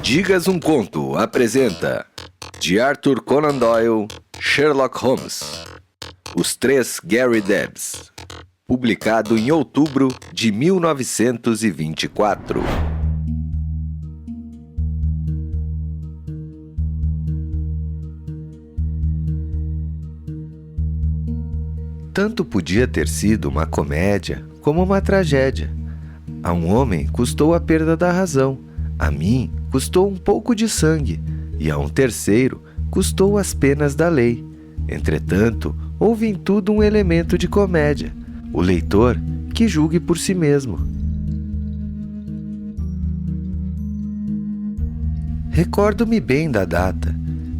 Digas um Conto apresenta de Arthur Conan Doyle, Sherlock Holmes, Os Três Gary Debs, publicado em outubro de 1924. Tanto podia ter sido uma comédia como uma tragédia. A um homem custou a perda da razão, a mim custou um pouco de sangue, e a um terceiro custou as penas da lei. Entretanto, houve em tudo um elemento de comédia. O leitor que julgue por si mesmo. Recordo-me bem da data,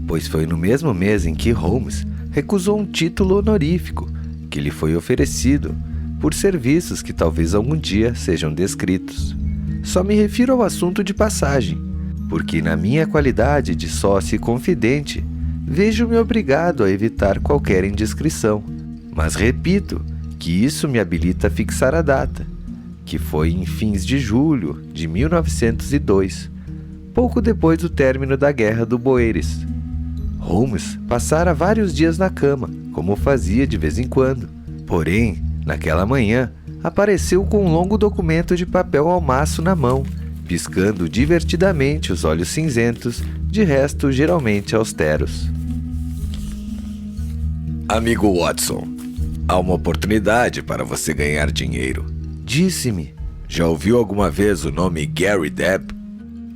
pois foi no mesmo mês em que Holmes recusou um título honorífico que lhe foi oferecido por serviços que talvez algum dia sejam descritos. Só me refiro ao assunto de passagem, porque na minha qualidade de sócio e confidente, vejo-me obrigado a evitar qualquer indiscrição. Mas repito que isso me habilita a fixar a data, que foi em fins de julho de 1902, pouco depois do término da Guerra do Boeres. Holmes passara vários dias na cama, como fazia de vez em quando. Porém, naquela manhã, apareceu com um longo documento de papel almaço na mão, piscando divertidamente os olhos cinzentos, de resto geralmente austeros. Amigo Watson, há uma oportunidade para você ganhar dinheiro. Disse-me. Já ouviu alguma vez o nome Gary Deb?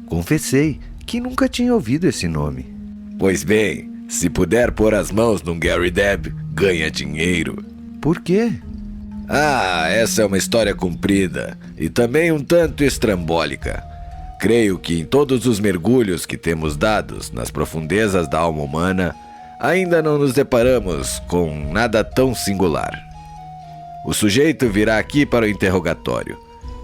Confessei que nunca tinha ouvido esse nome. Pois bem, se puder pôr as mãos num Gary Deb, ganha dinheiro. Por quê? Essa é uma história comprida e também um tanto estrambólica. Creio que em todos os mergulhos que temos dados nas profundezas da alma humana, ainda não nos deparamos com nada tão singular. O sujeito virá aqui para o interrogatório,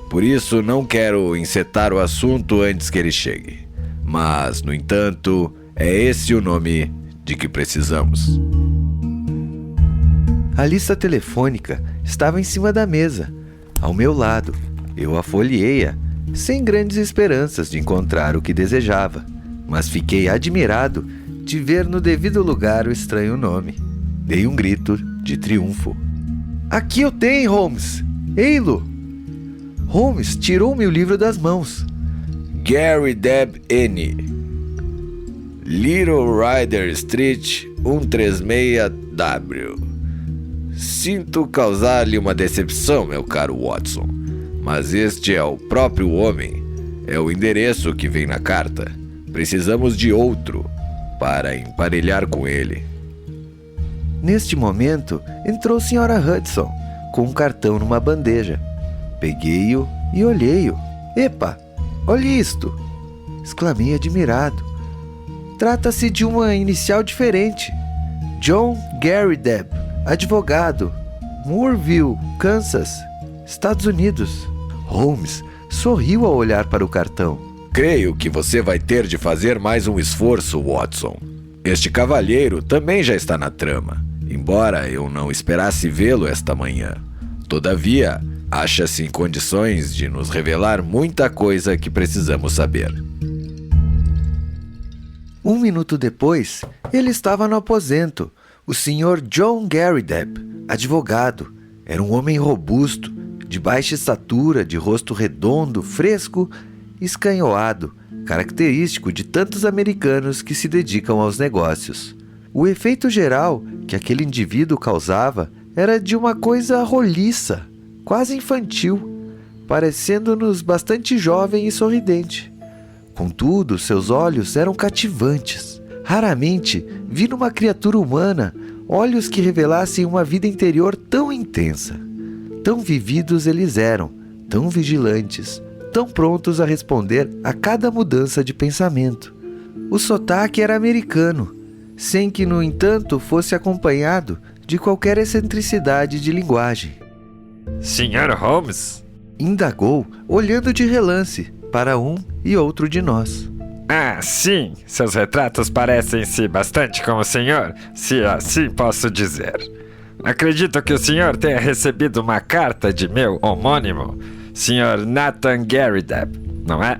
por isso não quero encetar o assunto antes que ele chegue. Mas, no entanto, é esse o nome de que precisamos. A lista telefônica estava em cima da mesa, ao meu lado. Eu a folheei-a, sem grandes esperanças de encontrar o que desejava, mas fiquei admirado de ver no devido lugar o estranho nome. Dei um grito de triunfo. Aqui eu tenho, Holmes! Ei-lo! Holmes tirou-me o livro das mãos. Gary Deb N. Little Rider Street 136W. Sinto causar-lhe uma decepção, meu caro Watson, mas este é o próprio homem. É o endereço que vem na carta. Precisamos de outro para emparelhar com ele. Neste momento, entrou a Sra. Hudson, com um cartão numa bandeja. Peguei-o e olhei-o. Epa, olhe isto! Exclamei admirado. Trata-se de uma inicial diferente. John Gary Deb, advogado, Moorville, Kansas, Estados Unidos. Holmes sorriu ao olhar para o cartão. Creio que você vai ter de fazer mais um esforço, Watson. Este cavalheiro também já está na trama, embora eu não esperasse vê-lo esta manhã. Todavia, acha-se em condições de nos revelar muita coisa que precisamos saber. Um minuto depois, ele estava no aposento. O Sr. John Gary Deb, advogado, era um homem robusto, de baixa estatura, de rosto redondo, fresco e escanhoado, característico de tantos americanos que se dedicam aos negócios. O efeito geral que aquele indivíduo causava era de uma coisa roliça, quase infantil, parecendo-nos bastante jovem e sorridente. Contudo, seus olhos eram cativantes. Raramente vi numa criatura humana olhos que revelassem uma vida interior tão intensa. Tão vividos eles eram, tão vigilantes, tão prontos a responder a cada mudança de pensamento. O sotaque era americano, sem que, no entanto, fosse acompanhado de qualquer excentricidade de linguagem. Sr. Holmes? Indagou, olhando de relance para um e outro de nós. Sim, seus retratos parecem-se bastante com o senhor, se assim posso dizer. Acredito que o senhor tenha recebido uma carta de meu homônimo, Sr. Nathan Gary Deb, não é?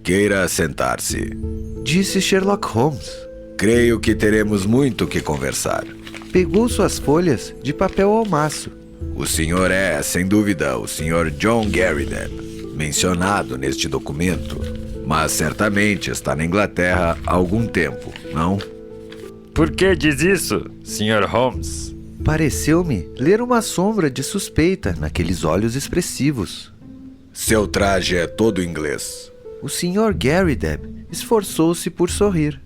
Queira sentar-se. Disse Sherlock Holmes. Creio que teremos muito que conversar. Pegou suas folhas de papel ao maço. O senhor é, sem dúvida, o Sr. John Garrideb, mencionado neste documento, mas certamente está na Inglaterra há algum tempo, não? Por que diz isso, Sr. Holmes? Pareceu-me ler uma sombra de suspeita naqueles olhos expressivos. Seu traje é todo inglês. O Sr. Garrideb esforçou-se por sorrir.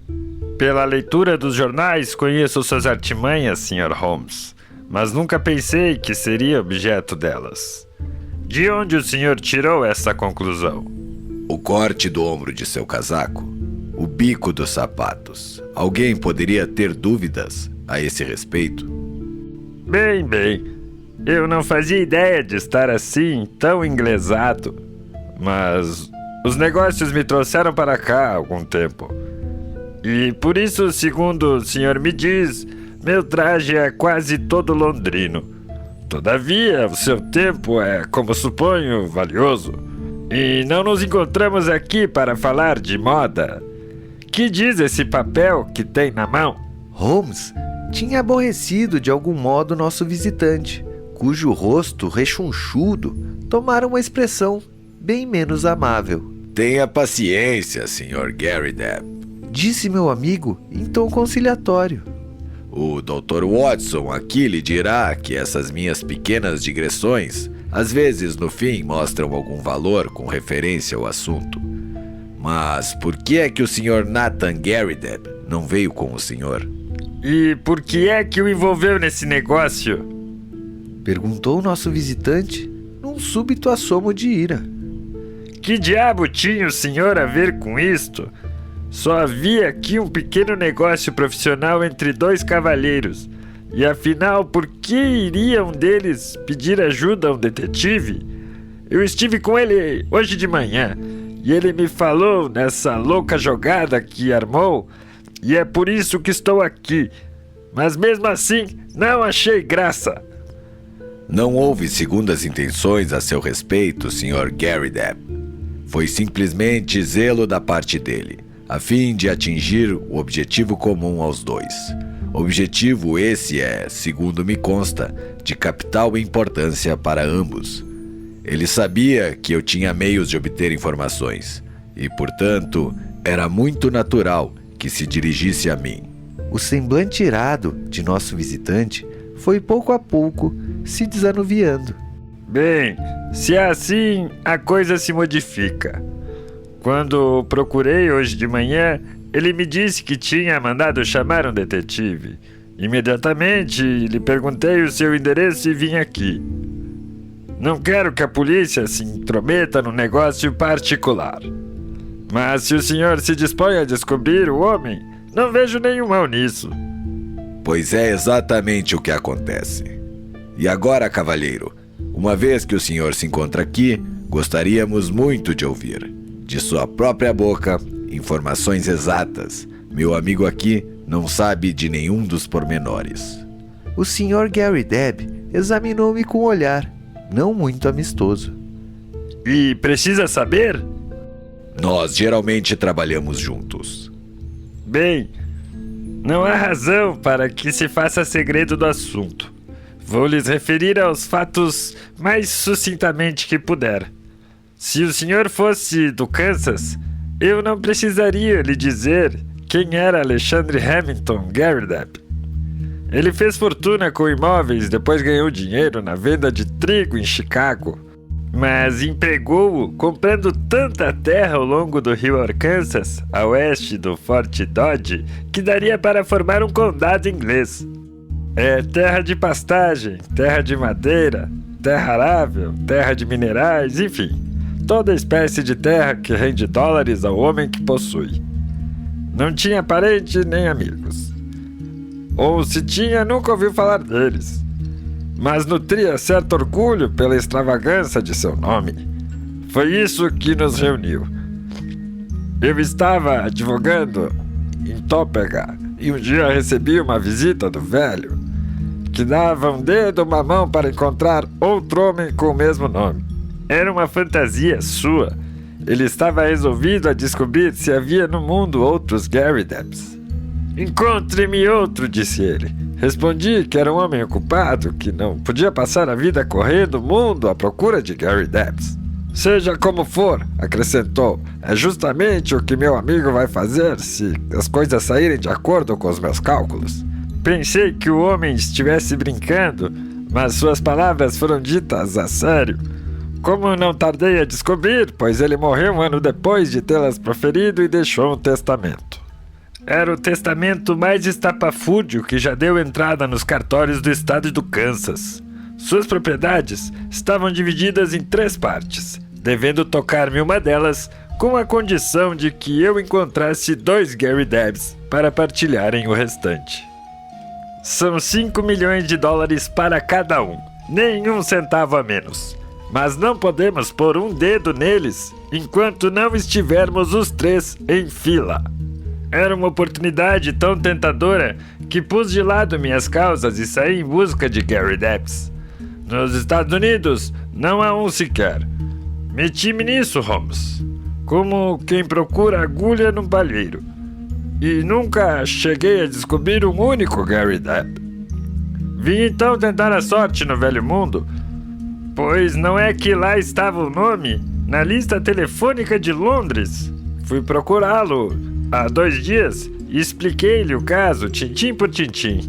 Pela leitura dos jornais, conheço suas artimanhas, Sr. Holmes, mas nunca pensei que seria objeto delas. De onde o senhor tirou essa conclusão? O corte do ombro de seu casaco, o bico dos sapatos. Alguém poderia ter dúvidas a esse respeito? Bem, eu não fazia ideia de estar assim, tão inglesado, mas os negócios me trouxeram para cá há algum tempo. E por isso, segundo o senhor me diz, meu traje é quase todo londrino. Todavia, o seu tempo é, como suponho, valioso. E não nos encontramos aqui para falar de moda. Que diz esse papel que tem na mão? Holmes tinha aborrecido de algum modo nosso visitante, cujo rosto rechonchudo tomara uma expressão bem menos amável. Tenha paciência, Sr. Garrideb, disse meu amigo em tom conciliatório. O Dr. Watson aqui lhe dirá que essas minhas pequenas digressões às vezes no fim mostram algum valor com referência ao assunto. Mas por que é que o Sr. Nathan Garrideb não veio com o senhor? E por que é que o envolveu nesse negócio? Perguntou nosso visitante num súbito assomo de ira. Que diabo tinha o senhor a ver com isto? Só havia aqui um pequeno negócio profissional entre dois cavalheiros. E afinal, por que iria um deles pedir ajuda a um detetive? Eu estive com ele hoje de manhã e ele me falou nessa louca jogada que armou e é por isso que estou aqui. Mas mesmo assim, não achei graça. Não houve segundas intenções a seu respeito, Sr. Garrideb. Foi simplesmente zelo da parte dele, a fim de atingir o objetivo comum aos dois. Objetivo esse é, segundo me consta, de capital importância para ambos. Ele sabia que eu tinha meios de obter informações e, portanto, era muito natural que se dirigisse a mim. O semblante irado de nosso visitante foi pouco a pouco se desanuviando. Bem, se é assim, a coisa se modifica. Quando o procurei hoje de manhã, ele me disse que tinha mandado chamar um detetive. Imediatamente lhe perguntei o seu endereço e vim aqui. Não quero que a polícia se intrometa no negócio particular. Mas se o senhor se dispõe a descobrir o homem, não vejo nenhum mal nisso. Pois é exatamente o que acontece. E agora, cavalheiro, uma vez que o senhor se encontra aqui, gostaríamos muito de ouvir, de sua própria boca, informações exatas. Meu amigo aqui não sabe de nenhum dos pormenores. O Sr. Garrideb examinou-me com um olhar, não muito amistoso. E precisa saber? Nós geralmente trabalhamos juntos. Bem, não há razão para que se faça segredo do assunto. Vou lhes referir aos fatos mais sucintamente que puder. Se o senhor fosse do Kansas, eu não precisaria lhe dizer quem era Alexandre Hamilton Garrideb. Ele fez fortuna com imóveis, depois ganhou dinheiro na venda de trigo em Chicago, mas empregou-o comprando tanta terra ao longo do rio Arkansas, a oeste do Forte Dodge, que daria para formar um condado inglês. É terra de pastagem, terra de madeira, terra arável, terra de minerais, enfim, toda espécie de terra que rende dólares ao homem que possui. Não tinha parente nem amigos. Ou se tinha, nunca ouviu falar deles. Mas nutria certo orgulho pela extravagância de seu nome. Foi isso que nos reuniu. Eu estava advogando em Topeka e um dia recebi uma visita do velho, que dava um dedo uma mão para encontrar outro homem com o mesmo nome. Era uma fantasia sua, ele estava resolvido a descobrir se havia no mundo outros Gary Debs. Encontre-me outro, disse ele. Respondi que era um homem ocupado, que não podia passar a vida correndo o mundo à procura de Gary Debs. Seja como for, acrescentou, é justamente o que meu amigo vai fazer se as coisas saírem de acordo com os meus cálculos. Pensei que o homem estivesse brincando, mas suas palavras foram ditas a sério. Como não tardei a descobrir, pois ele morreu um ano depois de tê-las proferido e deixou um testamento. Era o testamento mais estapafúrdio que já deu entrada nos cartórios do estado do Kansas. Suas propriedades estavam divididas em 3 partes, devendo tocar-me uma delas com a condição de que eu encontrasse 2 Gary Debs para partilharem o restante. São $5 milhões para cada um, nem um centavo a menos. Mas não podemos pôr um dedo neles enquanto não estivermos os 3 em fila. Era uma oportunidade tão tentadora que pus de lado minhas causas e saí em busca de Gary Debs. Nos Estados Unidos não há um sequer. Meti-me nisso, Holmes, como quem procura agulha num palheiro. E nunca cheguei a descobrir um único Gary Deb. Vim então tentar a sorte no velho mundo, pois não é que lá estava o nome na lista telefônica de Londres. Fui procurá-lo há 2 dias e expliquei-lhe o caso, tintim por tintim.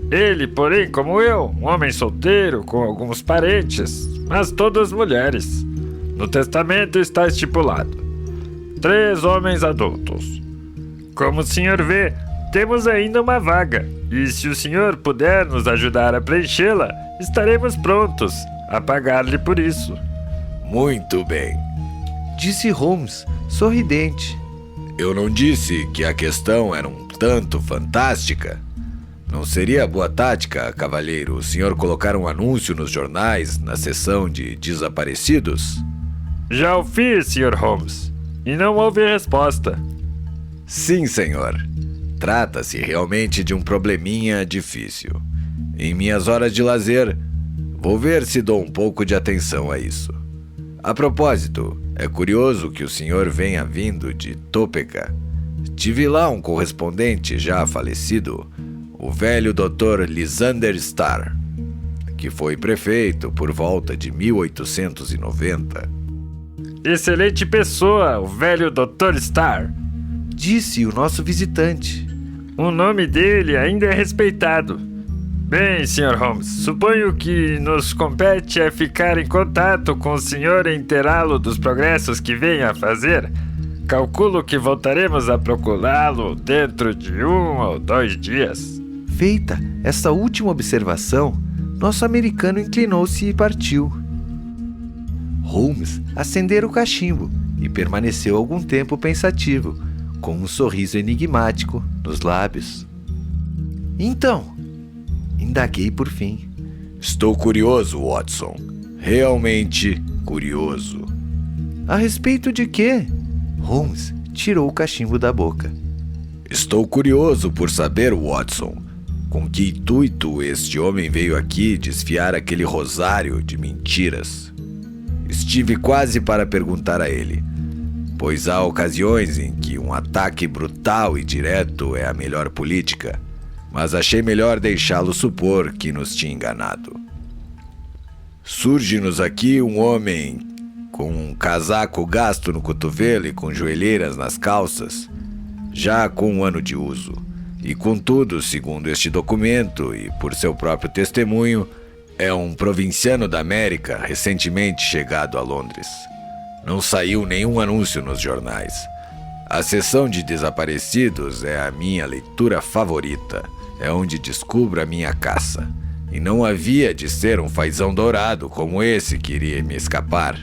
Ele, porém, como eu, um homem solteiro com alguns parentes, mas todas mulheres. No testamento está estipulado: 3 homens adultos. Como o senhor vê, temos ainda uma vaga, e se o senhor puder nos ajudar a preenchê-la, estaremos prontos a pagar-lhe por isso. Muito bem, disse Holmes, sorridente. Eu não disse que a questão era um tanto fantástica? Não seria boa tática, cavalheiro, o senhor colocar um anúncio nos jornais na seção de desaparecidos? Já o fiz, Sr. Holmes, e não houve resposta. Sim, senhor. Trata-se realmente de um probleminha difícil. Em minhas horas de lazer, vou ver se dou um pouco de atenção a isso. A propósito, é curioso que o senhor venha vindo de Topeka. Tive lá um correspondente já falecido, o velho Dr. Lysander Starr, que foi prefeito por volta de 1890. Excelente pessoa, o velho Dr. Starr, disse o nosso visitante. O nome dele ainda é respeitado. Bem, Sr. Holmes, suponho que nos compete é ficar em contato com o senhor e inteirá-lo dos progressos que venha a fazer. Calculo que voltaremos a procurá-lo dentro de 1 ou 2 dias. Feita essa última observação, nosso americano inclinou-se e partiu. Holmes acendera o cachimbo e permaneceu algum tempo pensativo, com um sorriso enigmático nos lábios. Então, indaguei por fim. Estou curioso, Watson. Realmente curioso. A respeito de quê? Holmes tirou o cachimbo da boca. Estou curioso por saber, Watson, com que intuito este homem veio aqui desfiar aquele rosário de mentiras. Estive quase para perguntar a ele, pois há ocasiões em que um ataque brutal e direto é a melhor política, mas achei melhor deixá-lo supor que nos tinha enganado. Surge-nos aqui um homem com um casaco gasto no cotovelo e com joelheiras nas calças, já com 1 ano de uso, e contudo, segundo este documento e por seu próprio testemunho, é um provinciano da América recentemente chegado a Londres. Não saiu nenhum anúncio nos jornais. A seção de desaparecidos é a minha leitura favorita, é onde descubro a minha caça. E não havia de ser um fazão dourado como esse que iria me escapar.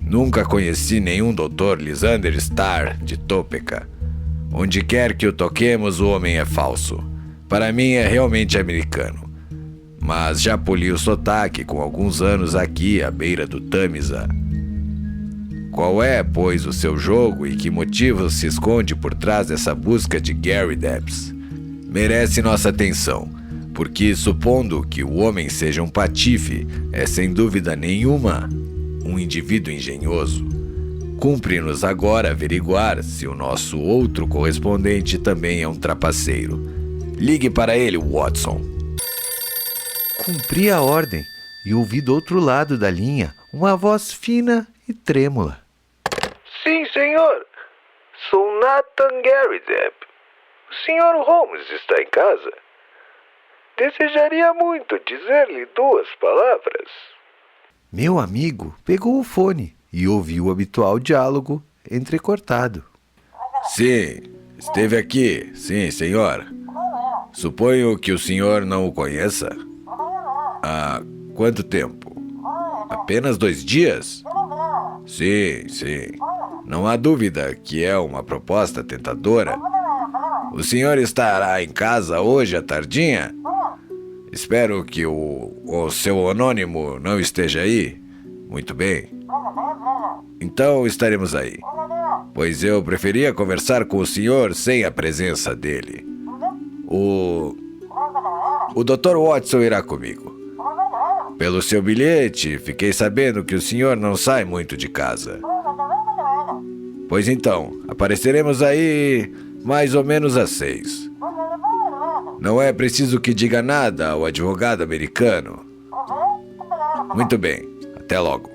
Nunca conheci nenhum Dr. Lysander Starr de Topeka. Onde quer que o toquemos, o homem é falso. Para mim é realmente americano. Mas já poli o sotaque com alguns anos aqui à beira do Tâmisa. Qual é, pois, o seu jogo e que motivo se esconde por trás dessa busca de Gary Debs? Merece nossa atenção, porque supondo que o homem seja um patife, é sem dúvida nenhuma um indivíduo engenhoso. Cumpre-nos agora averiguar se o nosso outro correspondente também é um trapaceiro. Ligue para ele, Watson. Cumpri a ordem e ouvi do outro lado da linha uma voz fina e trêmula. Sim, senhor. Sou Nathan Garrideb. O senhor Holmes está em casa? Desejaria muito dizer-lhe 2 palavras. Meu amigo pegou o fone e ouviu o habitual diálogo entrecortado. Sim, esteve aqui. Sim, senhor. Suponho que o senhor não o conheça. Há quanto tempo? Apenas 2 dias? Sim, sim. Não há dúvida que é uma proposta tentadora. O senhor estará em casa hoje à tardinha? Espero que o seu anônimo não esteja aí. Muito bem. Então estaremos aí. Pois eu preferia conversar com o senhor sem a presença dele. O Dr. Watson irá comigo. Pelo seu bilhete, fiquei sabendo que o senhor não sai muito de casa. Pois então, apareceremos aí mais ou menos às 6. Não é preciso que diga nada ao advogado americano. Muito bem, até logo.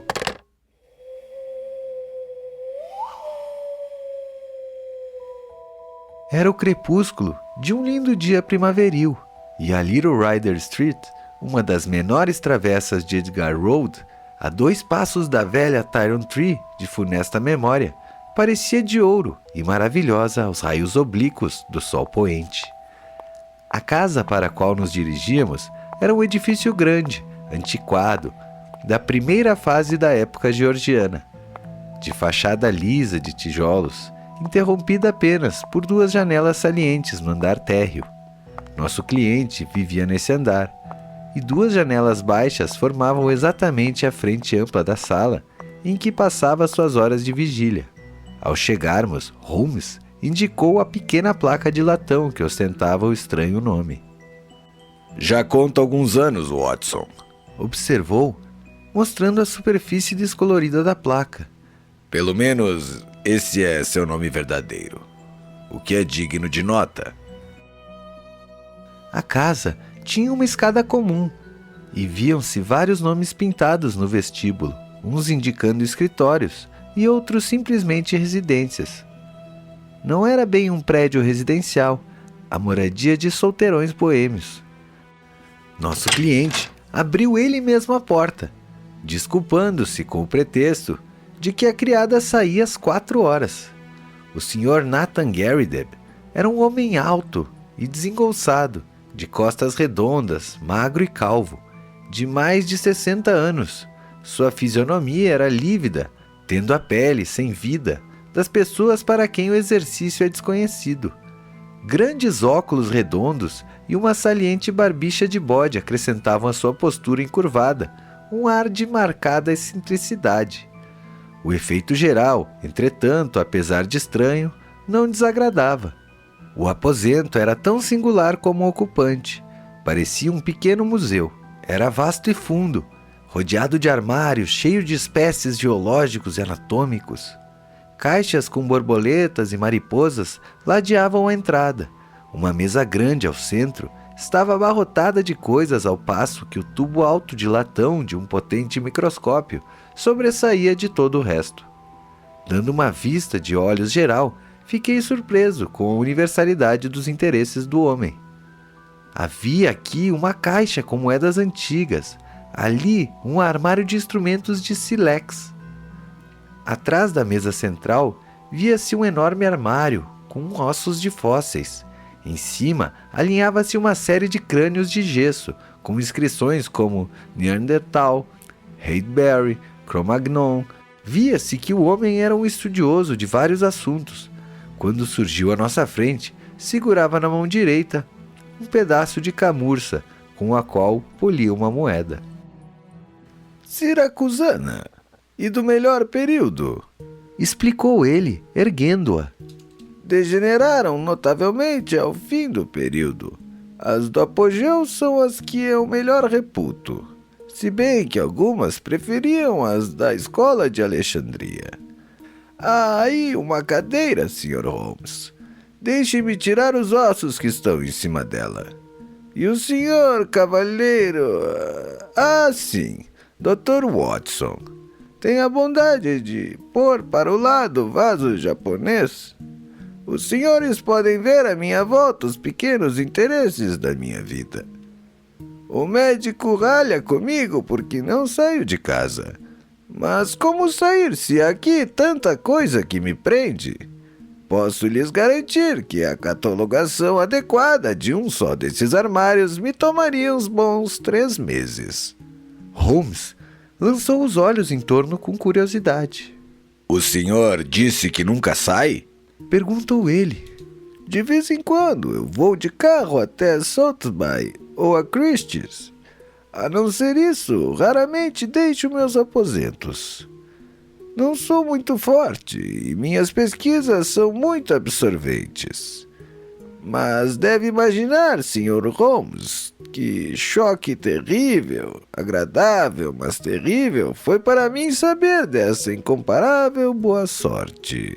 Era o crepúsculo de um lindo dia primaveril, e a Little Rider Street, uma das menores travessas de Edgar Road, a 2 passos da velha Tyron Tree de funesta memória, parecia de ouro e maravilhosa aos raios oblíquos do sol poente. A casa para a qual nos dirigíamos era um edifício grande, antiquado, da primeira fase da época georgiana, de fachada lisa de tijolos, interrompida apenas por 2 janelas salientes no andar térreo. Nosso cliente vivia nesse andar, e 2 janelas baixas formavam exatamente a frente ampla da sala em que passava suas horas de vigília. Ao chegarmos, Holmes indicou a pequena placa de latão que ostentava o estranho nome. Já conta alguns anos, Watson. Observou, mostrando a superfície descolorida da placa. Pelo menos esse é seu nome verdadeiro, o que é digno de nota. A casa tinha uma escada comum e viam-se vários nomes pintados no vestíbulo, uns indicando escritórios e outros simplesmente residências. Não era bem um prédio residencial, a moradia de solteirões boêmios. Nosso cliente abriu ele mesmo a porta, desculpando-se com o pretexto de que a criada saía às 4 horas. O Sr. Nathan Garrideb era um homem alto e desengolçado, de costas redondas, magro e calvo, de mais de 60 anos. Sua fisionomia era lívida, tendo a pele sem vida das pessoas para quem o exercício é desconhecido. Grandes óculos redondos e uma saliente barbicha de bode acrescentavam à sua postura encurvada um ar de marcada excentricidade. O efeito geral, entretanto, apesar de estranho, não desagradava. O aposento era tão singular como o ocupante. Parecia um pequeno museu. Era vasto e fundo, rodeado de armários cheios de espécies geológicos e anatômicos. Caixas com borboletas e mariposas ladeavam a entrada. Uma mesa grande ao centro estava abarrotada de coisas, ao passo que o tubo alto de latão de um potente microscópio sobressaía de todo o resto. Dando uma vista de olhos geral, fiquei surpreso com a universalidade dos interesses do homem. Havia aqui uma caixa com moedas antigas, ali um armário de instrumentos de sílex. Atrás da mesa central via-se um enorme armário com ossos de fósseis. Em cima alinhava-se uma série de crânios de gesso com inscrições como Neandertal, Hadeberry, Cro-Magnon. Via-se que o homem era um estudioso de vários assuntos. Quando surgiu à nossa frente, segurava na mão direita um pedaço de camurça com a qual polia uma moeda. Siracusana, e do melhor período, explicou ele, erguendo-a. Degeneraram notavelmente ao fim do período. As do apogeu são as que eu melhor reputo, se bem que algumas preferiam as da escola de Alexandria. Há aí uma cadeira, Sr. Holmes. Deixe-me tirar os ossos que estão em cima dela. E o senhor cavalheiro... sim, Dr. Watson. Tenha a bondade de pôr para o lado o vaso japonês. Os senhores podem ver à minha volta os pequenos interesses da minha vida. O médico ralha comigo porque não saio de casa. Mas como sair se há aqui tanta coisa que me prende? Posso lhes garantir que a catalogação adequada de um só desses armários me tomaria uns bons 3 meses. Holmes lançou os olhos em torno com curiosidade. O senhor disse que nunca sai? Perguntou ele. De vez em quando eu vou de carro até Sotheby ou a Christie's. A não ser isso, raramente deixo meus aposentos. Não sou muito forte e minhas pesquisas são muito absorventes. Mas deve imaginar, Sr. Holmes, que choque terrível, agradável, mas terrível, foi para mim saber dessa incomparável boa sorte.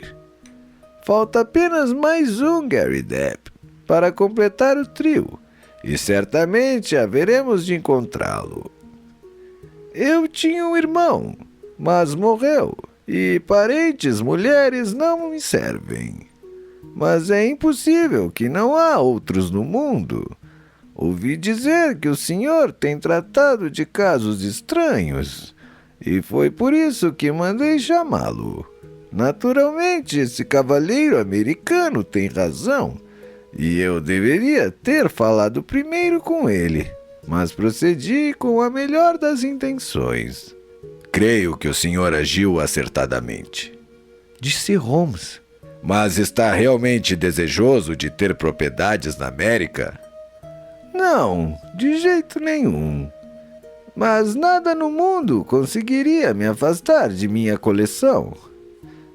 Falta apenas mais um Gary Depp para completar o trio, e certamente haveremos de encontrá-lo. Eu tinha um irmão, mas morreu, e parentes mulheres não me servem. Mas é impossível que não há outros no mundo. Ouvi dizer que o senhor tem tratado de casos estranhos, e foi por isso que mandei chamá-lo. Naturalmente, esse cavalheiro americano tem razão, e eu deveria ter falado primeiro com ele, mas procedi com a melhor das intenções. Creio que o senhor agiu acertadamente, disse Holmes. Mas está realmente desejoso de ter propriedades na América? Não, de jeito nenhum. Mas nada no mundo conseguiria me afastar de minha coleção.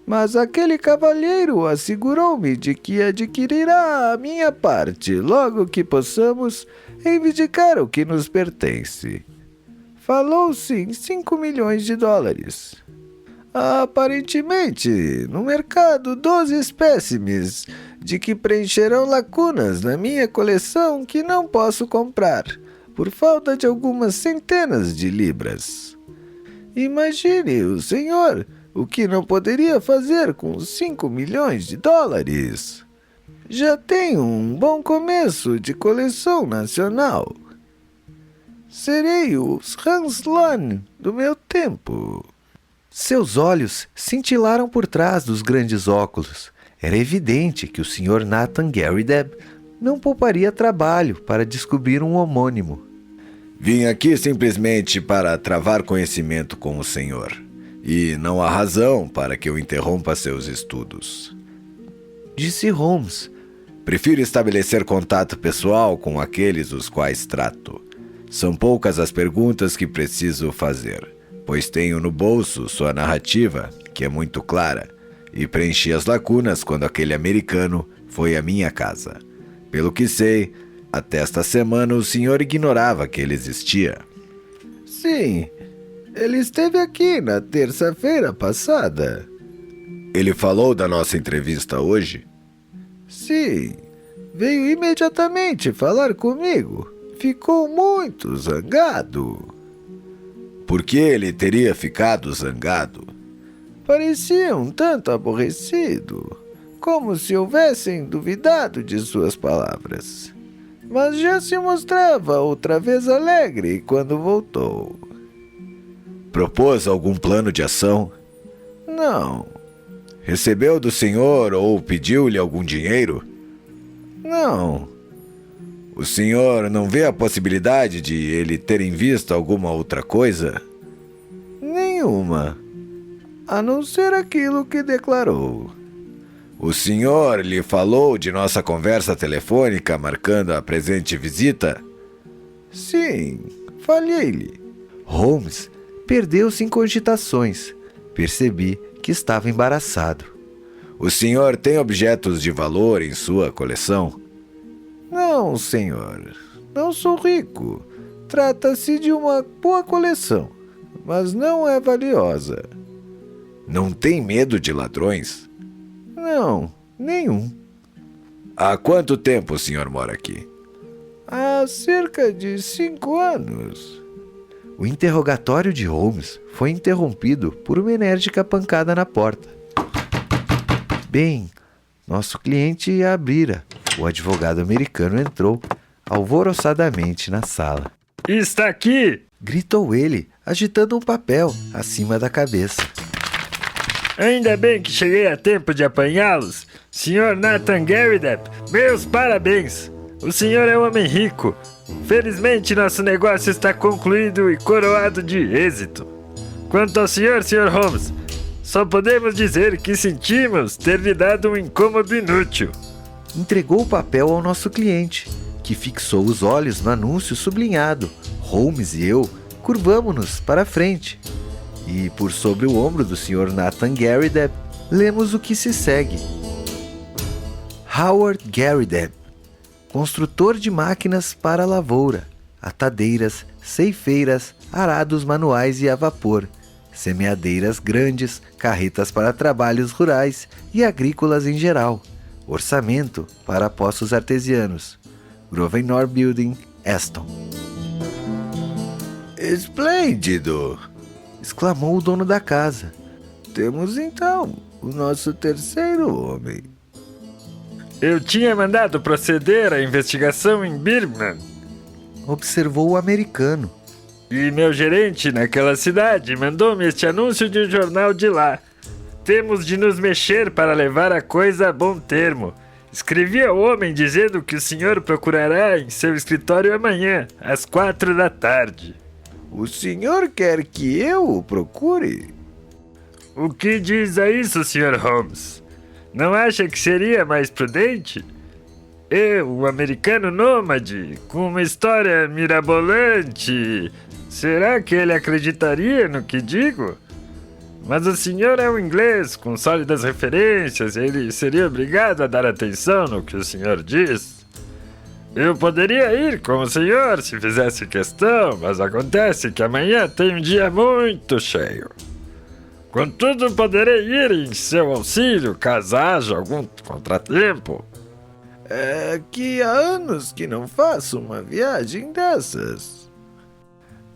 Mas aquele cavalheiro assegurou-me de que adquirirá a minha parte logo que possamos reivindicar o que nos pertence. Falou-se em $5 milhões. Aparentemente, no mercado, 12 espécimes de que preencherão lacunas na minha coleção que não posso comprar, por falta de algumas centenas de libras. Imagine o senhor o que não poderia fazer com os $5 milhões. Já tenho um bom começo de coleção nacional. Serei o Hans Lane do meu tempo. Seus olhos cintilaram por trás dos grandes óculos. Era evidente que o Sr. Nathan Gary Depp não pouparia trabalho para descobrir um homônimo. Vim aqui simplesmente para travar conhecimento com o senhor. E não há razão para que eu interrompa seus estudos, disse Holmes. Prefiro estabelecer contato pessoal com aqueles os quais trato. São poucas as perguntas que preciso fazer, pois tenho no bolso sua narrativa, que é muito clara, e preenchi as lacunas quando aquele americano foi à minha casa. Pelo que sei, até esta semana o senhor ignorava que ele existia. Sim, ele esteve aqui na terça-feira passada. Ele falou da nossa entrevista hoje? Sim, veio imediatamente falar comigo. Ficou muito zangado. Por que ele teria ficado zangado? Parecia um tanto aborrecido, como se houvessem duvidado de suas palavras. Mas já se mostrava outra vez alegre quando voltou. Propôs algum plano de ação? Não. Recebeu do senhor ou pediu-lhe algum dinheiro? Não. O senhor não vê a possibilidade de ele ter em vista alguma outra coisa? Nenhuma. A não ser aquilo que declarou. O senhor lhe falou de nossa conversa telefônica marcando a presente visita? Sim, falhei-lhe. Holmes perdeu-se em cogitações. Percebi que estava embaraçado. O senhor tem objetos de valor em sua coleção? Não, senhor. Não sou rico. Trata-se de uma boa coleção, mas não é valiosa. Não tem medo de ladrões? Não, nenhum. Há quanto tempo o senhor mora aqui? Há cerca de 5 anos. O interrogatório de Holmes foi interrompido por uma enérgica pancada na porta. Bem, nosso cliente abrira. O advogado americano entrou alvoroçadamente na sala. Está aqui! Gritou ele, agitando um papel acima da cabeça. Ainda bem que cheguei a tempo de apanhá-los. Sr. Nathan Garrideb, meus parabéns! O senhor é um homem rico. Felizmente nosso negócio está concluído e coroado de êxito. Quanto ao senhor, Sr. Holmes, só podemos dizer que sentimos ter lhe dado um incômodo inútil. Entregou o papel ao nosso cliente, que fixou os olhos no anúncio sublinhado. Holmes e eu curvamo-nos para a frente. E por sobre o ombro do Sr. Nathan Garrideb, lemos o que se segue. Howard Garrideb, construtor de máquinas para a lavoura, atadeiras, ceifeiras, arados manuais e a vapor, semeadeiras grandes, carretas para trabalhos rurais e agrícolas em geral, orçamento para poços artesianos. Grosvenor Building, Aston. Esplêndido! Exclamou o dono da casa. Temos então o nosso terceiro homem. Eu tinha mandado proceder à investigação em Birmingham. Observou o americano. E meu gerente naquela cidade mandou-me este anúncio de um jornal de lá. Temos de nos mexer para levar a coisa a bom termo. Escrevi ao homem dizendo que o senhor procurará em seu escritório amanhã, às 4 da tarde. O senhor quer que eu o procure? O que diz a isso, Sr. Holmes? Não acha que seria mais prudente? Eu, um americano nômade, com uma história mirabolante, será que ele acreditaria no que digo? Mas o senhor é um inglês com sólidas referências, ele seria obrigado a dar atenção no que o senhor diz. Eu poderia ir com o senhor se fizesse questão, mas acontece que amanhã tem um dia muito cheio. Contudo, poderei ir em seu auxílio, caso haja algum contratempo. É que há anos que não faço uma viagem dessas.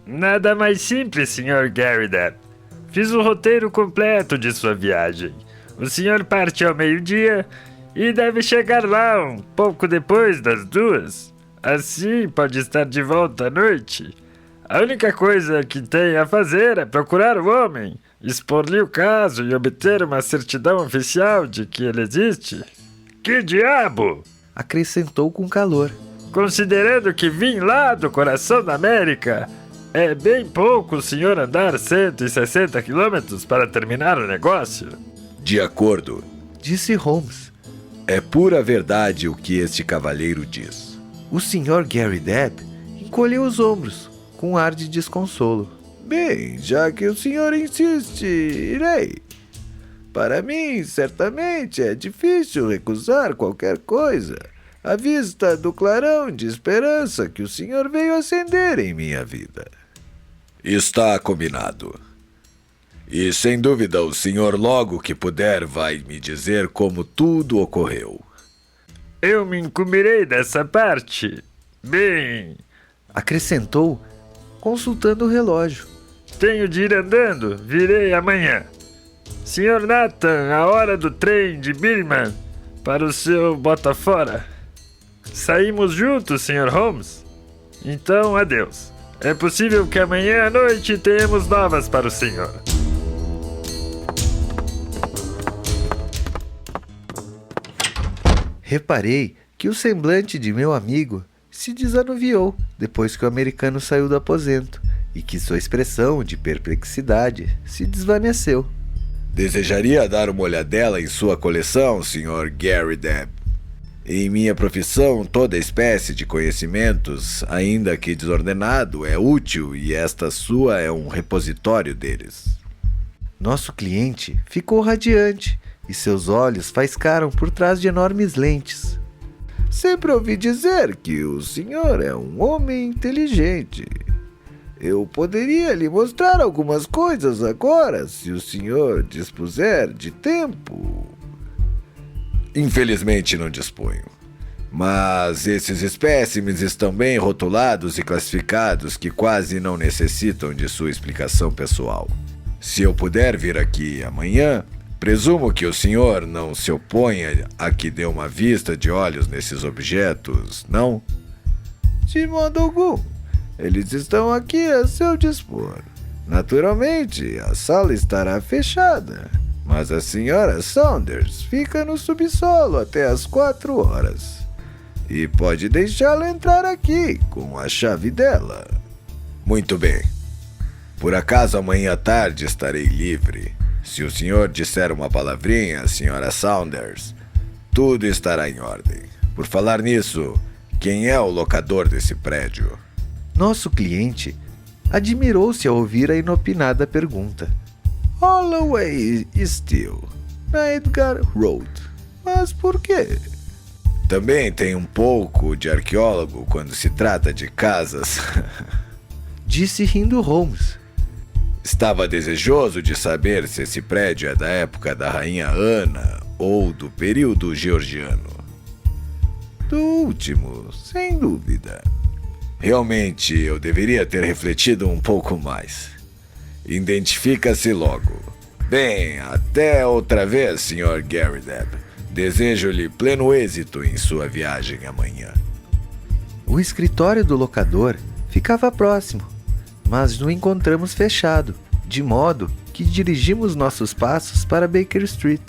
Nada mais simples, Sr. Garrideb. Fiz o roteiro completo de sua viagem. O senhor parte ao meio-dia e deve chegar lá um pouco depois das 2. Assim pode estar de volta à noite. A única coisa que tem a fazer é procurar o homem, expor-lhe o caso e obter uma certidão oficial de que ele existe. Que diabo! Acrescentou com calor. Considerando que vim lá do coração da América, é bem pouco o senhor andar 160 quilômetros para terminar o negócio. De acordo, Disse Holmes. é pura verdade o que este cavalheiro diz. O Sr. Garrideb encolheu os ombros, com um ar de desconsolo. Bem, já que o senhor insiste, irei. Para mim, certamente é difícil recusar qualquer coisa, à vista do clarão de esperança que o senhor veio acender em minha vida. Está combinado. E sem dúvida o senhor logo que puder vai me dizer como tudo ocorreu. Eu me incumbirei dessa parte. Bem, Acrescentou, consultando o relógio. tenho de ir andando, virei amanhã. Sr. Nathan, a hora do trem de Birmingham para o seu Botafora. Saímos juntos, Sr. Holmes? Então, adeus. É possível que amanhã à noite tenhamos novas para o senhor. Reparei que o semblante de meu amigo se desanuviou depois que o americano saiu do aposento e que sua expressão de perplexidade se desvaneceu. Desejaria dar uma olhadela em sua coleção, Sr. Garrideb? Em minha profissão, toda espécie de conhecimentos, ainda que desordenado, é útil e esta sua é um repositório deles. Nosso cliente ficou radiante e seus olhos faiscaram por trás de enormes lentes. Sempre ouvi dizer que o senhor é um homem inteligente. Eu poderia lhe mostrar algumas coisas agora, se o senhor dispuser de tempo. Infelizmente não disponho. Mas esses espécimes estão bem rotulados e classificados que quase não necessitam de sua explicação pessoal. Se eu puder vir aqui amanhã, presumo que o senhor não se oponha a que dê uma vista de olhos nesses objetos, não? De modo algum. Eles estão aqui a seu dispor. Naturalmente, a sala estará fechada, mas a senhora Saunders fica no subsolo até às 4 horas. E pode deixá-la entrar aqui com a chave dela. Muito bem. Por acaso amanhã à tarde estarei livre. Se o senhor disser uma palavrinha, senhora Saunders, tudo estará em ordem. Por falar nisso, quem é o locador desse prédio? Nosso cliente admirou-se ao ouvir a inopinada pergunta. Holloway Steel, na Edgar Road. Mas por quê? Também tem um pouco de arqueólogo quando se trata de casas. Disse rindo Holmes. Estava desejoso de saber se esse prédio é da época da Rainha Ana ou do período georgiano. Do último, sem dúvida. Realmente, eu deveria ter refletido um pouco mais. Identifica-se logo. Bem, até outra vez, Sr. Garrideb. Desejo-lhe pleno êxito em sua viagem amanhã. O escritório do locador ficava próximo, mas o encontramos fechado, de modo que dirigimos nossos passos para Baker Street.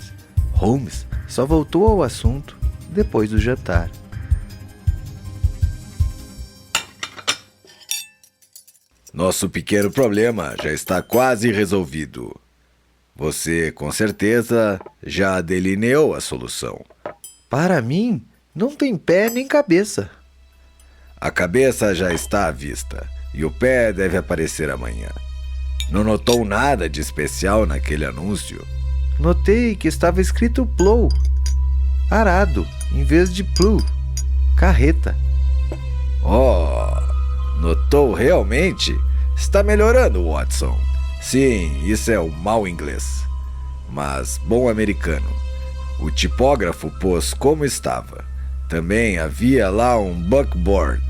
Holmes só voltou ao assunto depois do jantar. Nosso pequeno problema já está quase resolvido. Você, com certeza, já delineou a solução. Para mim, não tem pé nem cabeça. A cabeça já está à vista e o pé deve aparecer amanhã. Não notou nada de especial naquele anúncio? Notei que estava escrito plow, arado, em vez de plough, carreta. Oh, notou realmente? Está melhorando, Watson. Sim, isso é o mau inglês, mas bom americano. O tipógrafo pôs como estava. Também havia lá um buckboard,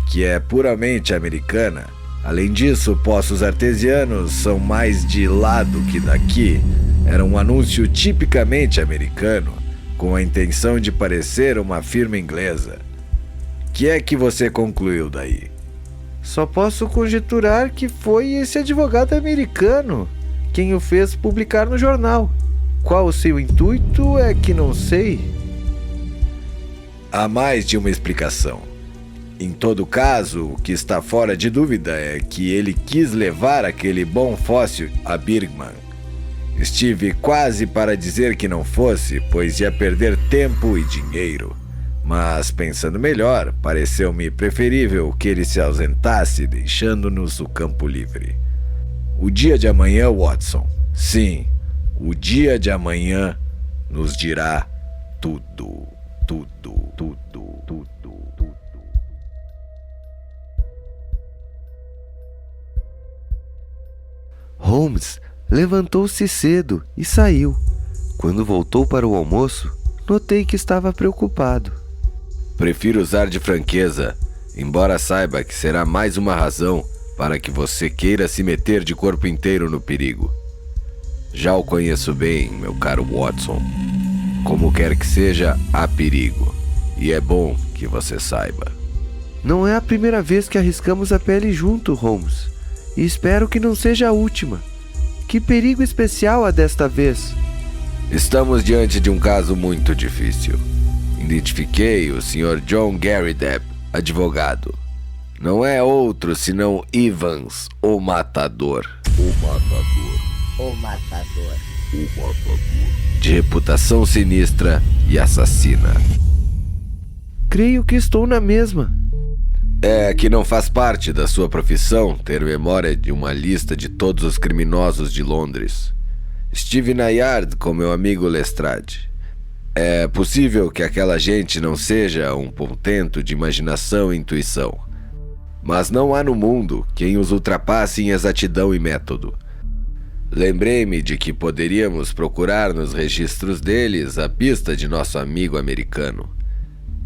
que é puramente americana. Além disso, poços artesianos são mais de lá do que daqui. Era um anúncio tipicamente americano, com a intenção de parecer uma firma inglesa. Que é que você concluiu daí? Só posso conjecturar que foi esse advogado americano quem o fez publicar no jornal. Qual o seu intuito é que não sei. Há mais de uma explicação. Em todo caso, o que está fora de dúvida é que ele quis levar aquele bom fóssil a Birmingham. Estive quase para dizer que não fosse, pois ia perder tempo e dinheiro. Mas, pensando melhor, pareceu-me preferível que ele se ausentasse, deixando-nos o campo livre. O dia de amanhã, Watson, sim, o dia de amanhã nos dirá tudo, tudo, tudo, tudo, tudo. Holmes levantou-se cedo e saiu. Quando voltou para o almoço, notei que estava preocupado. Prefiro usar de franqueza, embora saiba que será mais uma razão para que você queira se meter de corpo inteiro no perigo. Já o conheço bem, meu caro Watson. Como quer que seja, há perigo, e é bom que você saiba. Não é a primeira vez que arriscamos a pele junto, Holmes, e espero que não seja a última. Que perigo especial há desta vez? Estamos diante de um caso muito difícil. Identifiquei o Sr. John Garrideb, advogado. Não é outro senão Evans, o matador. O matador. O matador. O matador. De reputação sinistra e assassina. Creio que estou na mesma. É que não faz parte da sua profissão ter memória de uma lista de todos os criminosos de Londres. Estive na Yard com meu amigo Lestrade. É possível que aquela gente não seja um portento de imaginação e intuição. mas não há no mundo quem os ultrapasse em exatidão e método. Lembrei-me de que poderíamos procurar nos registros deles a pista de nosso amigo americano.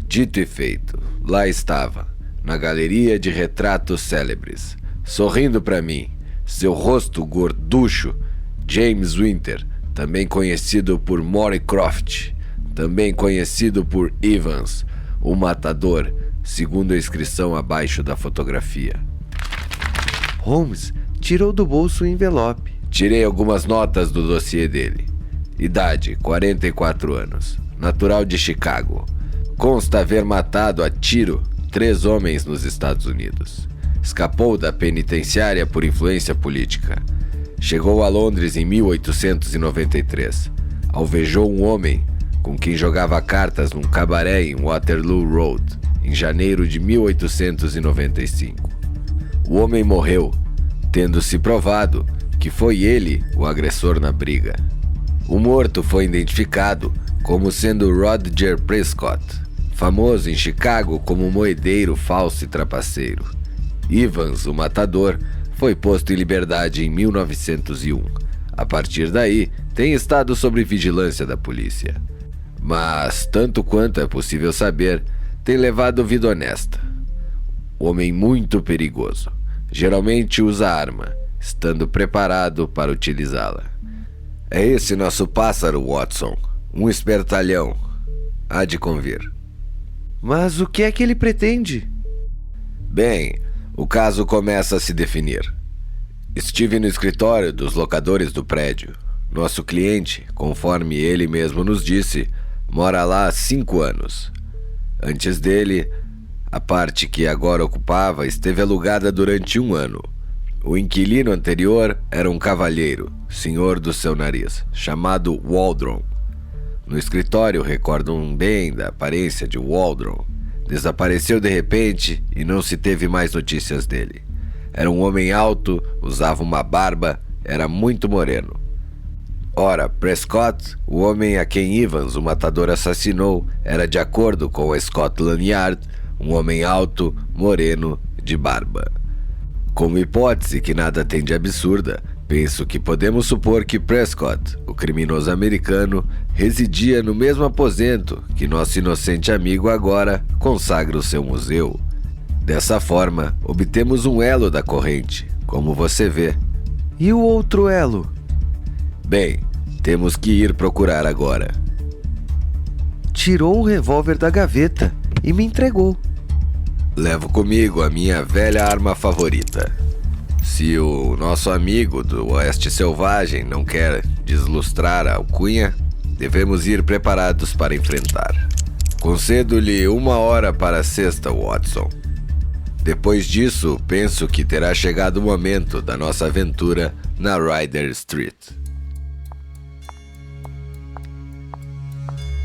Dito e feito, lá estava, na galeria de retratos célebres, sorrindo para mim, seu rosto gorducho, James Winter, também conhecido por Morycroft, também conhecido por Evans, o matador, segundo a inscrição abaixo da fotografia. Holmes tirou do bolso o envelope. Tirei algumas notas do dossiê dele. Idade, 44 anos. Natural de Chicago. Consta haver matado a tiro 3 homens nos Estados Unidos. Escapou da penitenciária por influência política. Chegou a Londres em 1893. Alvejou um homem com quem jogava cartas num cabaré em Waterloo Road, em janeiro de 1895. O homem morreu, tendo-se provado que foi ele o agressor na briga. O morto foi identificado como sendo Roger Prescott, famoso em Chicago como moedeiro falso e trapaceiro. Evans, o matador, foi posto em liberdade em 1901. A partir daí, tem estado sob vigilância da polícia. Mas, tanto quanto é possível saber, tem levado vida honesta. Homem muito perigoso. Geralmente usa arma, estando preparado para utilizá-la. É esse nosso pássaro, Watson. Um espertalhão. Há de convir. Mas o que é que ele pretende? Bem, o caso começa a se definir. Estive no escritório dos locadores do prédio. Nosso cliente, conforme ele mesmo nos disse, mora lá há 5 anos. Antes dele, a parte que agora ocupava esteve alugada durante 1 ano. O inquilino anterior era um cavalheiro, senhor do seu nariz, chamado Waldron. No escritório recordam bem da aparência de Waldron. Desapareceu de repente e não se teve mais notícias dele. Era um homem alto, usava uma barba, era muito moreno. Ora, Prescott, o homem a quem Evans, o matador, assassinou, era, de acordo com a Scotland Yard, um homem alto, moreno, de barba. Como hipótese que nada tem de absurda, penso que podemos supor que Prescott, o criminoso americano, residia no mesmo aposento que nosso inocente amigo agora consagra o seu museu. Dessa forma, obtemos um elo da corrente, como você vê. E o outro elo? Bem, temos que ir procurar agora. Tirou um revólver da gaveta e me entregou. Levo comigo a minha velha arma favorita. Se o nosso amigo do Oeste Selvagem não quer deslustrar a alcunha, devemos ir preparados para enfrentar. Concedo-lhe 1 hora para a sexta, Watson. Depois disso, penso que terá chegado o momento da nossa aventura na Ryder Street.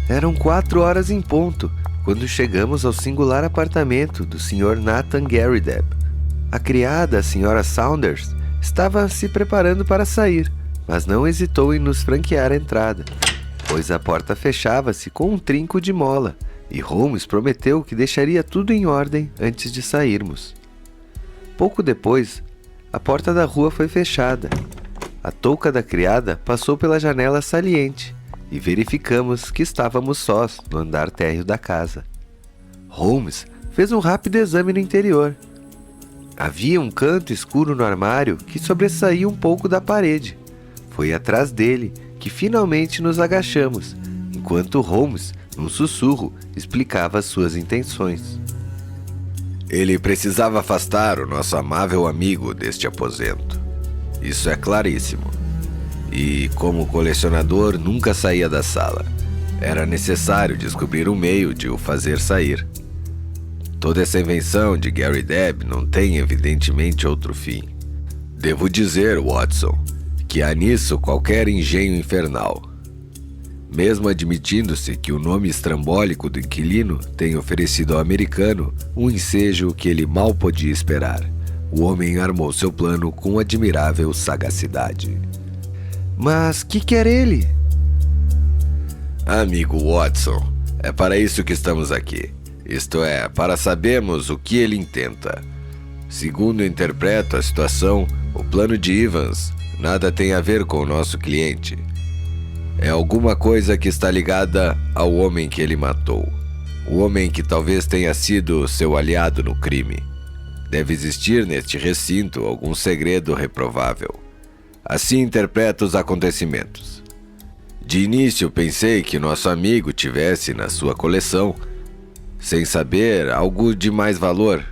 Eram 4 horas em ponto, quando chegamos ao singular apartamento do Sr. Nathan Garrideb. A criada, a Sra. Saunders, estava se preparando para sair, mas não hesitou em nos franquear a entrada, pois a porta fechava-se com um trinco de mola, e Holmes prometeu que deixaria tudo em ordem antes de sairmos. Pouco depois, a porta da rua foi fechada. A touca da criada passou pela janela saliente, e verificamos que estávamos sós no andar térreo da casa. Holmes fez um rápido exame no interior. Havia um canto escuro no armário que sobressaía um pouco da parede. Foi atrás dele que finalmente nos agachamos, enquanto Holmes, num sussurro, explicava as suas intenções. Ele precisava afastar o nosso amável amigo deste aposento. Isso é claríssimo. E, como colecionador, nunca saía da sala. Era necessário descobrir um meio de o fazer sair. Toda essa invenção de Garrideb não tem, evidentemente, outro fim. Devo dizer, Watson, que há nisso qualquer engenho infernal. Mesmo admitindo-se que o nome estrambólico do inquilino tem oferecido ao americano um ensejo que ele mal podia esperar, o homem armou seu plano com admirável sagacidade. Mas que quer ele? Amigo Watson, é para isso que estamos aqui. Isto é, para sabermos o que ele intenta. Segundo interpreto a situação, o plano de Evans nada tem a ver com o nosso cliente. É alguma coisa que está ligada ao homem que ele matou. O homem que talvez tenha sido seu aliado no crime. Deve existir neste recinto algum segredo reprovável. Assim interpreto os acontecimentos. De início pensei que nosso amigo tivesse na sua coleção, sem saber, algo de mais valor,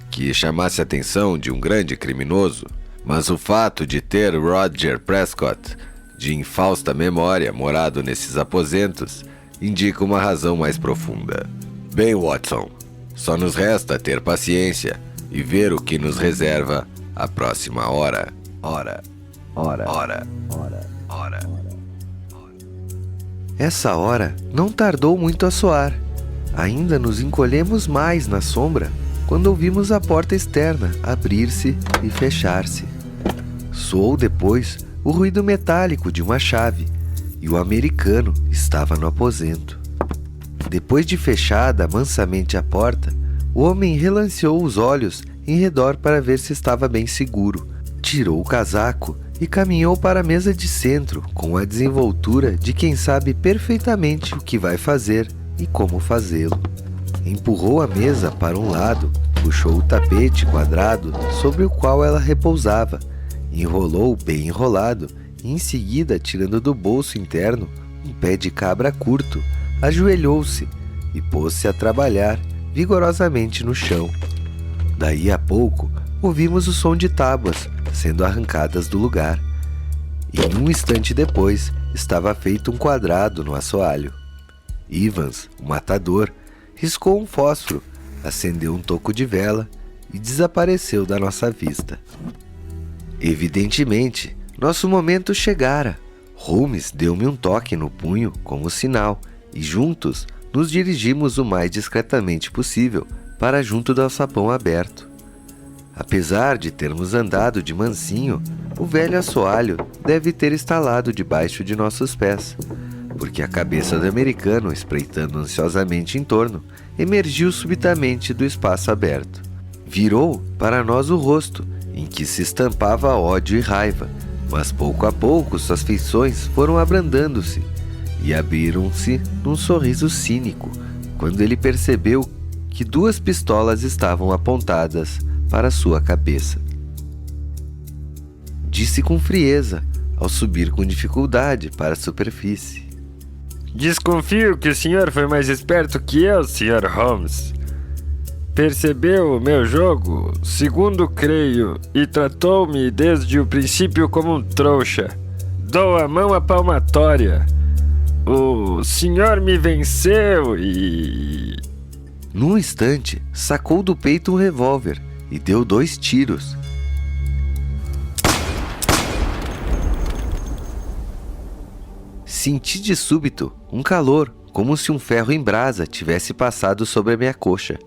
que chamasse a atenção de um grande criminoso, mas o fato de ter Roger Prescott, de infausta memória, morado nesses aposentos, indica uma razão mais profunda. Bem, Watson, só nos resta ter paciência e ver o que nos reserva a próxima hora. Essa hora não tardou muito a soar. Ainda nos encolhemos mais na sombra quando ouvimos a porta externa abrir-se e fechar-se. Soou depois o ruído metálico de uma chave e o americano estava no aposento. Depois de fechada mansamente a porta, o homem relanceou os olhos em redor para ver se estava bem seguro. Tirou o casaco e caminhou para a mesa de centro com a desenvoltura de quem sabe perfeitamente o que vai fazer e como fazê-lo. Empurrou a mesa para um lado, puxou o tapete quadrado sobre o qual ela repousava, enrolou bem enrolado e em seguida, tirando do bolso interno um pé de cabra curto, ajoelhou-se e pôs-se a trabalhar vigorosamente no chão. Daí a pouco, ouvimos o som de tábuas sendo arrancadas do lugar, e um instante depois estava feito um quadrado no assoalho. Evans, o matador, riscou um fósforo, acendeu um toco de vela e desapareceu da nossa vista. Evidentemente, nosso momento chegara. Holmes deu-me um toque no punho como sinal e juntos nos dirigimos o mais discretamente possível para junto do alçapão aberto. Apesar de termos andado de mansinho, o velho assoalho deve ter estalado debaixo de nossos pés, porque a cabeça do americano, espreitando ansiosamente em torno, emergiu subitamente do espaço aberto. Virou para nós o rosto, em que se estampava ódio e raiva, mas pouco a pouco suas feições foram abrandando-se e abriram-se num sorriso cínico quando ele percebeu que 2 pistolas estavam apontadas para sua cabeça. Disse com frieza, ao subir com dificuldade para a superfície: Desconfio que o senhor foi mais esperto que eu, Sr. Holmes. Percebeu o meu jogo, segundo creio, e tratou-me desde o princípio como um trouxa. Dou a mão à palmatória. O senhor me venceu e... Num instante, sacou do peito um revólver e deu 2 tiros. Senti de súbito um calor, como se um ferro em brasa tivesse passado sobre a minha coxa.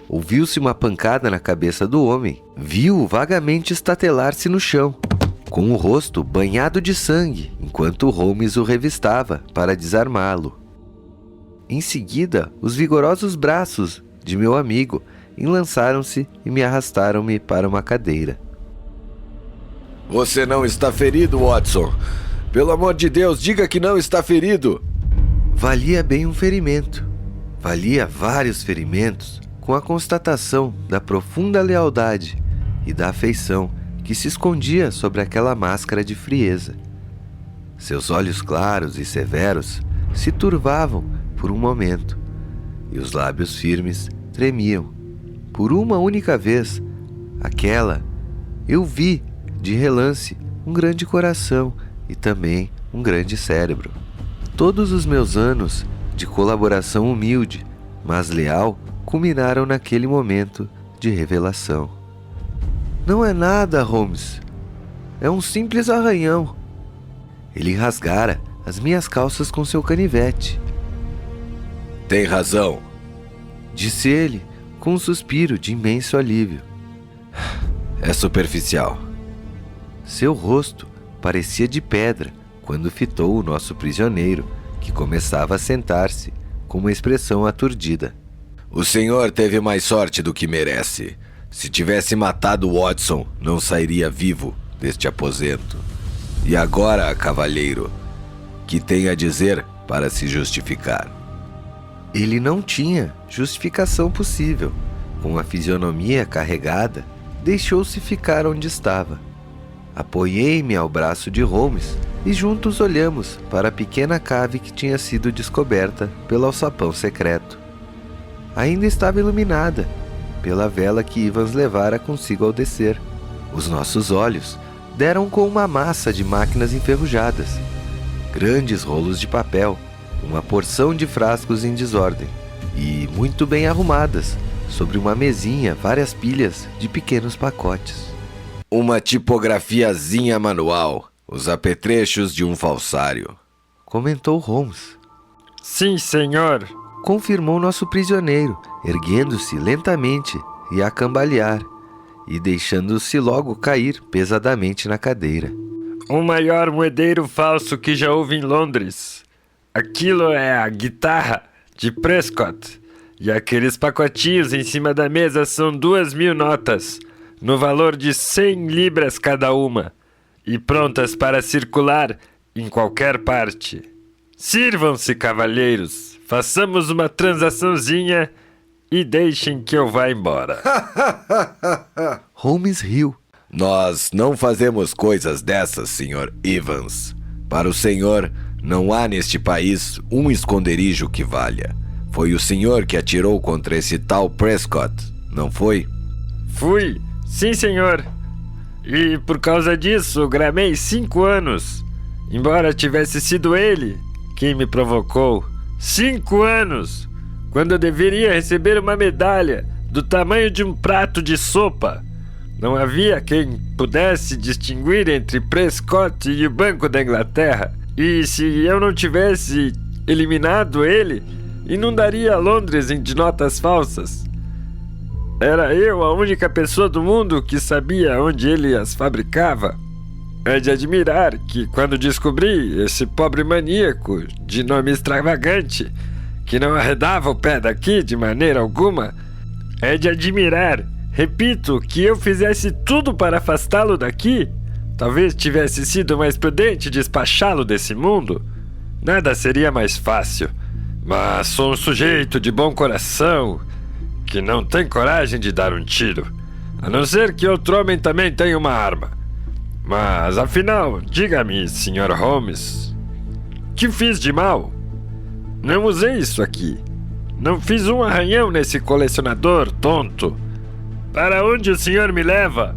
Ouviu-se uma pancada na cabeça do homem. Viu-o vagamente estatelar-se no chão, com o rosto banhado de sangue, enquanto Holmes o revistava para desarmá-lo. Em seguida, os vigorosos braços de meu amigo enlaçaram-se e me arrastaram-me para uma cadeira. Você não está ferido, Watson? Pelo amor de Deus, diga que não está ferido! Valia bem um ferimento. Valia vários ferimentos, com a constatação da profunda lealdade e da afeição que se escondia sobre aquela máscara de frieza. Seus olhos claros e severos se turvavam por um momento, e os lábios firmes tremiam. Por uma única vez, aquela, eu vi, de relance, um grande coração e também um grande cérebro. Todos os meus anos de colaboração humilde, mas leal, culminaram naquele momento de revelação. Não é nada, Holmes. É um simples arranhão. Ele rasgara as minhas calças com seu canivete. Tem razão, disse ele, com um suspiro de imenso alívio. É superficial. Seu rosto parecia de pedra quando fitou o nosso prisioneiro, que começava a sentar-se com uma expressão aturdida. O senhor teve mais sorte do que merece. Se tivesse matado Watson, não sairia vivo deste aposento. E agora, cavalheiro, que tem a dizer para se justificar? Ele não tinha justificação possível. Com a fisionomia carregada, deixou-se ficar onde estava. Apoiei-me ao braço de Holmes e juntos olhamos para a pequena cave que tinha sido descoberta pelo alçapão secreto. Ainda estava iluminada pela vela que Evans levara consigo ao descer. Os nossos olhos deram com uma massa de máquinas enferrujadas, grandes rolos de papel, uma porção de frascos em desordem e, muito bem arrumadas, sobre uma mesinha, várias pilhas de pequenos pacotes. Uma tipografiazinha manual, os apetrechos de um falsário, comentou Holmes. Sim, senhor. Confirmou nosso prisioneiro, erguendo-se lentamente e a cambalear, e deixando-se logo cair pesadamente na cadeira. O maior moedeiro falso que já houve em Londres. Aquilo é a guitarra de Prescott. E aqueles pacotinhos em cima da mesa são 2.000 notas, no valor de 100 libras cada uma, e prontas para circular em qualquer parte. Sirvam-se, cavalheiros, façamos uma transaçãozinha e deixem que eu vá embora. Holmes riu. Nós não fazemos coisas dessas, Sr. Evans. Para o senhor, não há neste país um esconderijo que valha. Foi o senhor que atirou contra esse tal Prescott, não foi? Fui, sim, senhor. E por causa disso, gramei 5 anos. Embora tivesse sido ele quem me provocou. 5 anos! Quando eu deveria receber uma medalha do tamanho de um prato de sopa. Não havia quem pudesse distinguir entre Prescott e o Banco da Inglaterra. E se eu não tivesse eliminado ele, inundaria Londres de notas falsas. Era eu a única pessoa do mundo que sabia onde ele as fabricava. É de admirar que, quando descobri esse pobre maníaco de nome extravagante, que não arredava o pé daqui de maneira alguma, é de admirar, repito, que eu fizesse tudo para afastá-lo daqui. Talvez tivesse sido mais prudente despachá-lo desse mundo. Nada seria mais fácil. Mas sou um sujeito de bom coração que não tem coragem de dar um tiro, a não ser que outro homem também tenha uma arma. Mas, afinal, diga-me, Sr. Holmes, que fiz de mal? Não usei isso aqui. Não fiz um arranhão nesse colecionador tonto. Para onde o senhor me leva?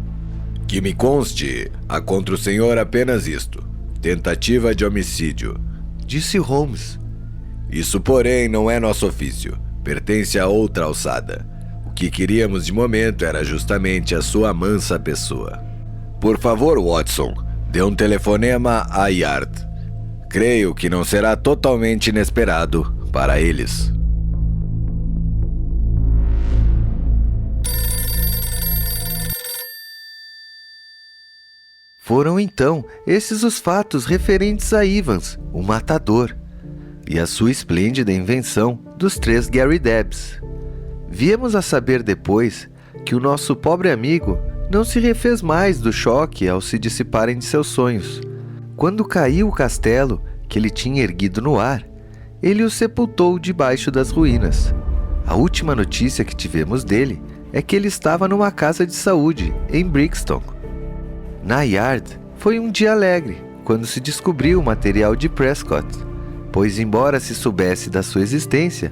Que me conste, há contra o senhor apenas isto: tentativa de homicídio, disse Holmes. Isso, porém, não é nosso ofício. Pertence a outra alçada. O que queríamos de momento era justamente a sua mansa pessoa. Por favor, Watson, dê um telefonema à Yard. Creio que não será totalmente inesperado para eles. Foram então esses os fatos referentes a Evans, o matador, e a sua esplêndida invenção dos 3 Gary Debs. Viemos a saber depois que o nosso pobre amigo não se refez mais do choque ao se dissiparem de seus sonhos. Quando caiu o castelo que ele tinha erguido no ar, ele o sepultou debaixo das ruínas. A última notícia que tivemos dele é que ele estava numa casa de saúde em Brixton. Na Yard, foi um dia alegre quando se descobriu o material de Prescott, pois, embora se soubesse da sua existência,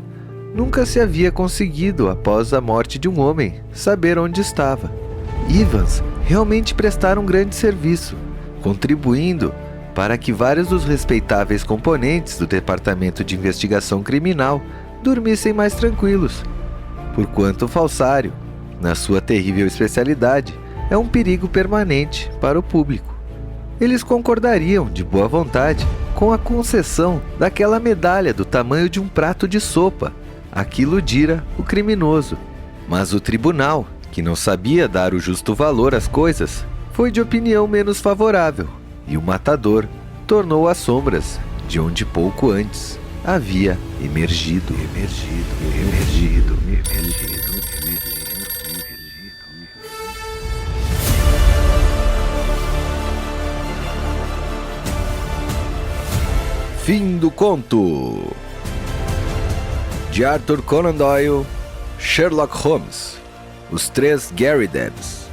nunca se havia conseguido, após a morte de um homem, saber onde estava. Evans realmente prestara um grande serviço, contribuindo para que vários dos respeitáveis componentes do Departamento de Investigação Criminal dormissem mais tranquilos, porquanto o falsário, na sua terrível especialidade, é um perigo permanente para o público. Eles concordariam, de boa vontade, com a concessão daquela medalha do tamanho de um prato de sopa, a que iludira o criminoso. Mas o tribunal, que não sabia dar o justo valor às coisas, foi de opinião menos favorável, e o matador tornou as sombras de onde pouco antes havia emergido. Fim do conto. De Arthur Conan Doyle, Sherlock Holmes, Os Três Garridebs.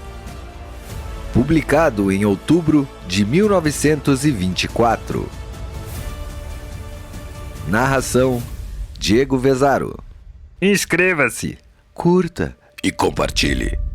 Publicado em outubro de 1924. Narração: Diego Vezaro. Inscreva-se. Curta E compartilhe.